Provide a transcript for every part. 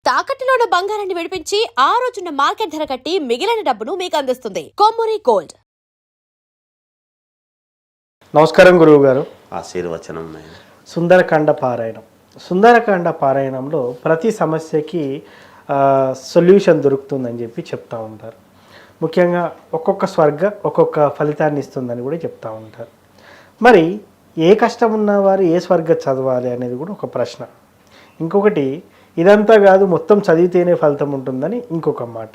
తాకట్టులో ఉన్న బంగారాన్ని విడిపించి ఆ రోజున్న మార్కెట్ ధర కట్టి మిగిలిన డబ్బును మీకు అందిస్తుంది కొమ్మూరి గోల్డ్. నమస్కారం గురువు గారు. ఆశీర్వచనం. సుందరకాండ పారాయణం. సుందరకాండ పారాయణంలో ప్రతి సమస్యకి సొల్యూషన్ దొరుకుతుందని చెప్పి చెప్తూ ఉంటారు. ముఖ్యంగా ఒక్కొక్క స్వర్గ ఒక్కొక్క ఫలితాన్ని ఇస్తుందని కూడా చెప్తూ ఉంటారు. మరి ఏ కష్టం ఉన్నవారు ఏ స్వర్గ చదవాలి అనేది కూడా ఒక ప్రశ్న. ఇంకొకటి, ఇదంతా కాదు మొత్తం చదివితేనే ఫలితం ఉంటుందని ఇంకొక మాట.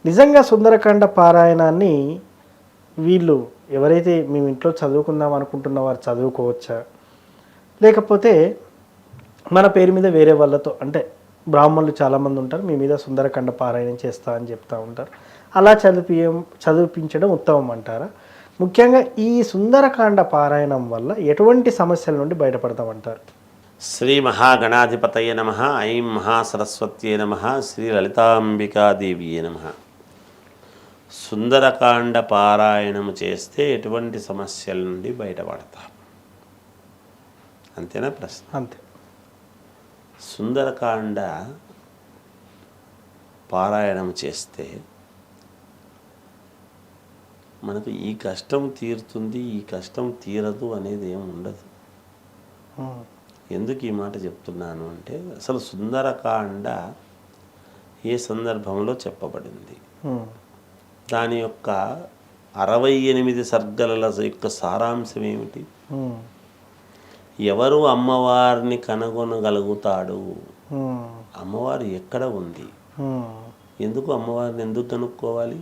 నిజంగా సుందరకాండ పారాయణాన్ని వీళ్ళు ఎవరైతే మేము ఇంట్లో చదువుకుందాం అనుకుంటున్న వారు చదువుకోవచ్చా, లేకపోతే మన పేరు మీద వేరే వాళ్ళతో, అంటే బ్రాహ్మణులు చాలామంది ఉంటారు, మీ మీద సుందరకాండ పారాయణం చేస్తా అని చెప్తూ ఉంటారు, అలా చదివించడం ఉత్తమం అంటారా? ముఖ్యంగా ఈ సుందరకాండ పారాయణం వల్ల ఎటువంటి సమస్యల నుండి బయటపడతామంటారు? శ్రీ మహాగణాధిపతయ నమః. ఐం మహాసరస్వత్యే నమః. శ్రీ లలితాంబికాదేవియే నమః. సుందరకాండ పారాయణము చేస్తే ఎటువంటి సమస్యల నుండి బయటపడతాం? అంతేనా ప్రశ్న? అంతే. సుందరకాండ పారాయణం చేస్తే మనకు ఈ కష్టం తీరుతుంది, ఈ కష్టం తీరదు అనేది ఏమి ఉండదు. ఎందుకు ఈ మాట చెప్తున్నాను అంటే, అసలు సుందరకాండ ఏ సందర్భంలో చెప్పబడింది, దాని యొక్క 68 సర్గల యొక్క సారాంశం ఏమిటి, ఎవరు అమ్మవారిని కనుగొనగలుగుతాడు, అమ్మవారు ఎక్కడ ఉంది, ఎందుకు అమ్మవారిని ఎందుకు కనుక్కోవాలి,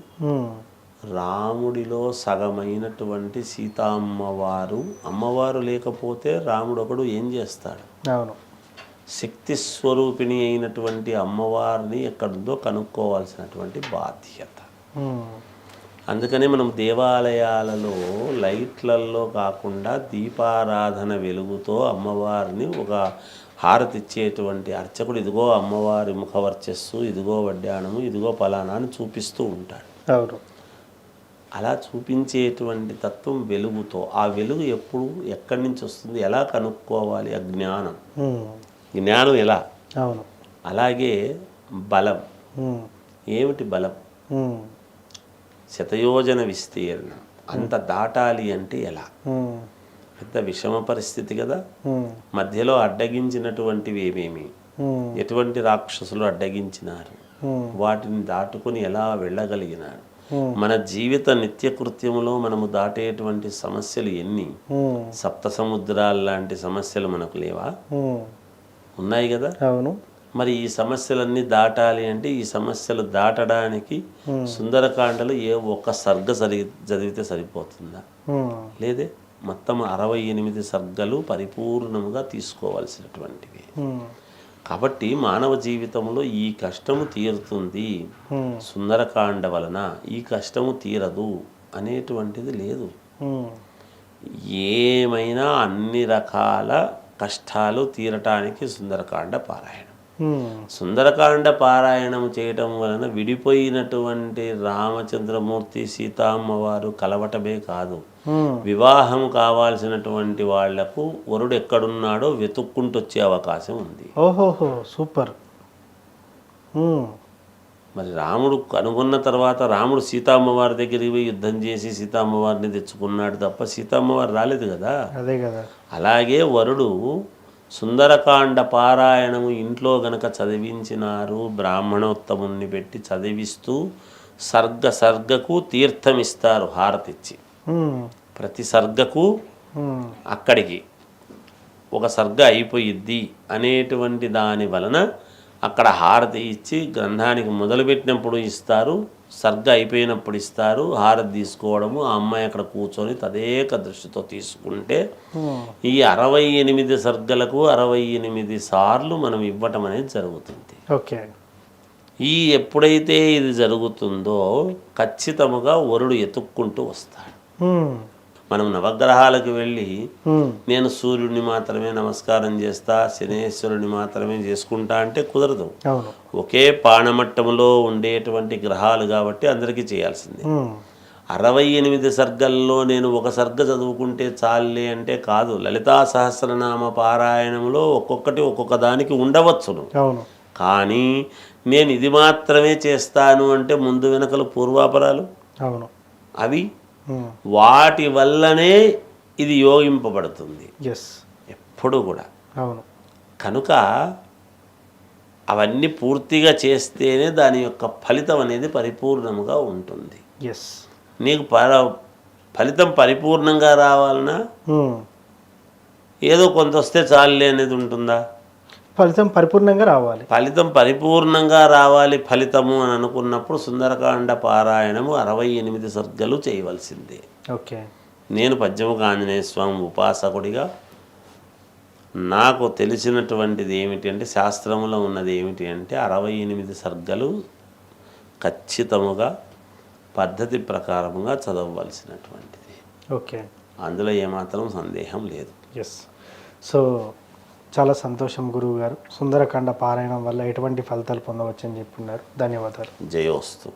రాముడిలో సగమైనటువంటి సీతమ్మవారు, అమ్మవారు లేకపోతే రాముడు ఒకడు ఏం చేస్తాడు? అవును. శక్తి స్వరూపిణి అయినటువంటి అమ్మవారిని ఎక్కడుందో కనుక్కోవాల్సినటువంటి బాధ్యత. అందుకనే మనం దేవాలయాలలో లైట్లలో కాకుండా దీపారాధన వెలుగుతో అమ్మవారిని ఒక హారతి ఇచ్చేటువంటి అర్చకుడు ఇదిగో అమ్మవారి ముఖవర్చస్సు, ఇదిగో వడ్డాణము, ఇదిగో పలానా అని చూపిస్తూ ఉంటాడు. అవును. అలా చూపించేటువంటి తత్వం వెలుగుతో, ఆ వెలుగు ఎప్పుడు ఎక్కడి నుంచి వస్తుంది, ఎలా కనుక్కోవాలి? ఆ జ్ఞానం. జ్ఞానం ఎలా? అవును. అలాగే బలం. ఏమిటి బలం? శతయోజన విస్తీర్ణం. అంత దాటాలి అంటే ఎలా? పెద్ద విషమ పరిస్థితి కదా. మధ్యలో అడ్డగించినటువంటివి ఏమేమి, ఎటువంటి రాక్షసులు అడ్డగించినారు, వాటిని దాటుకొని ఎలా వెళ్ళగలిగినారు, మన జీవిత నిత్యకృత్యములో మనము దాటేటువంటి సమస్యలు ఎన్ని, సప్త సముద్రాల లాంటి సమస్యలు మనకు లేవా? ఉన్నాయి కదా. అవును. మరి ఈ సమస్యలన్నీ దాటాలి అంటే, ఈ సమస్యలు దాటడానికి సుందరకాండలో ఏ ఒక్క సర్గ చదివితే సరిపోతుందా? లేదే. మొత్తం 68 సర్గలు పరిపూర్ణముగా తీసుకోవాల్సినటువంటివి. కాబట్టి మానవ జీవితంలో ఈ కష్టము తీరుతుంది సుందరకాండ వలన, ఈ కష్టము తీరదు అనేటువంటిది లేదు. ఏమైనా అన్ని రకాల కష్టాలు తీరటానికి సుందరకాండ పారాయణం. సుందరకాండ పారాయణం చేయటం వలన విడిపోయినటువంటి రామచంద్రమూర్తి సీతమ్మవారు కలవటమే కాదు, వివాహం కావాల్సినటువంటి వాళ్లకు వరుడు ఎక్కడున్నాడో వెతుక్కుంటూ వచ్చే అవకాశం ఉంది. ఓహోహో, సూపర్. మరి రాముడు కనుగొన్న తర్వాత రాముడు సీతమ్మవారి దగ్గరికి పోయి యుద్ధం చేసి సీతమ్మవారిని తెచ్చుకున్నాడు తప్ప సీతమ్మవారు రాలేదు కదా. అదే కదా. అలాగే వరుడు సుందరకాండ పారాయణము ఇంట్లో గనక చదివించినారు, బ్రాహ్మణోత్తముని పెట్టి చదివిస్తూ సర్గకు తీర్థమిస్తారు హారతిచ్చి. ప్రతి సర్గకు అక్కడికి ఒక సర్గ అయిపోయిద్ది అనేటువంటి దాని వలన అక్కడ హారతి ఇచ్చి, గ్రంథానికి మొదలుపెట్టినప్పుడు ఇస్తారు, సర్గ అయిపోయినప్పుడు ఇస్తారు, హారతి తీసుకోవడము, ఆ అమ్మాయి అక్కడ కూర్చొని తదేక దృష్టితో తీసుకుంటే ఈ 68 సర్గలకు 68 సార్లు మనం ఇవ్వటం అనేది జరుగుతుంది. ఓకే. ఈ ఎప్పుడైతే ఇది జరుగుతుందో ఖచ్చితముగా వరుడు ఎతుక్కుంటూ వస్తాడు. మనం నవగ్రహాలకు వెళ్ళి నేను సూర్యుడిని మాత్రమే నమస్కారం చేస్తా, శనేశ్వరుని మాత్రమే చేసుకుంటా అంటే కుదరదు. ఒకే పాణమట్టంలో ఉండేటువంటి గ్రహాలు కాబట్టి అందరికీ చేయాల్సిందే. 68 సర్గల్లో నేను ఒక సర్గ చదువుకుంటే చాలే అంటే కాదు. లలితా సహస్రనామ పారాయణంలో ఒక్కొక్కటి ఒక్కొక్క దానికి ఉండవచ్చును, కానీ నేను ఇది మాత్రమే చేస్తాను అంటే ముందు వెనకలు పూర్వాపరాలు అవును. అవి వాటి వల్లనే ఇది యోగింపబడుతుంది ఎస్. ఎప్పుడు కూడా. అవును. కనుక అవన్నీ పూర్తిగా చేస్తేనే దాని యొక్క ఫలితం అనేది పరిపూర్ణముగా ఉంటుంది. ఎస్. నీకు ఫలితం పరిపూర్ణంగా రావాలన్నా ఏదో కొంత వస్తే చాలులే అనేది ఉంటుందా? ఫలితం పరిపూర్ణంగా రావాలి. ఫలితం పరిపూర్ణంగా రావాలి ఫలితము అని అనుకున్నప్పుడు సుందరకాండ పారాయణము 68 సర్గలు చేయవలసిందే. ఓకే. నేను పద్యముఖ ఆంజనేయ స్వామి ఉపాసకుడిగా నాకు తెలిసినటువంటిది ఏమిటి అంటే, శాస్త్రములో ఉన్నది ఏమిటి అంటే 68 సర్గలు ఖచ్చితముగా పద్ధతి ప్రకారముగా చదవవలసినటువంటిది. ఓకే. అందులో ఏమాత్రం సందేహం లేదు. ఎస్. సో చాలా సంతోషం గురువు గారు. సుందరకాండ పారాయణం వల్ల ఎటువంటి ఫలితాలు పొందవచ్చని చెప్పున్నారు. ధన్యవాదాలు. జయోస్తు.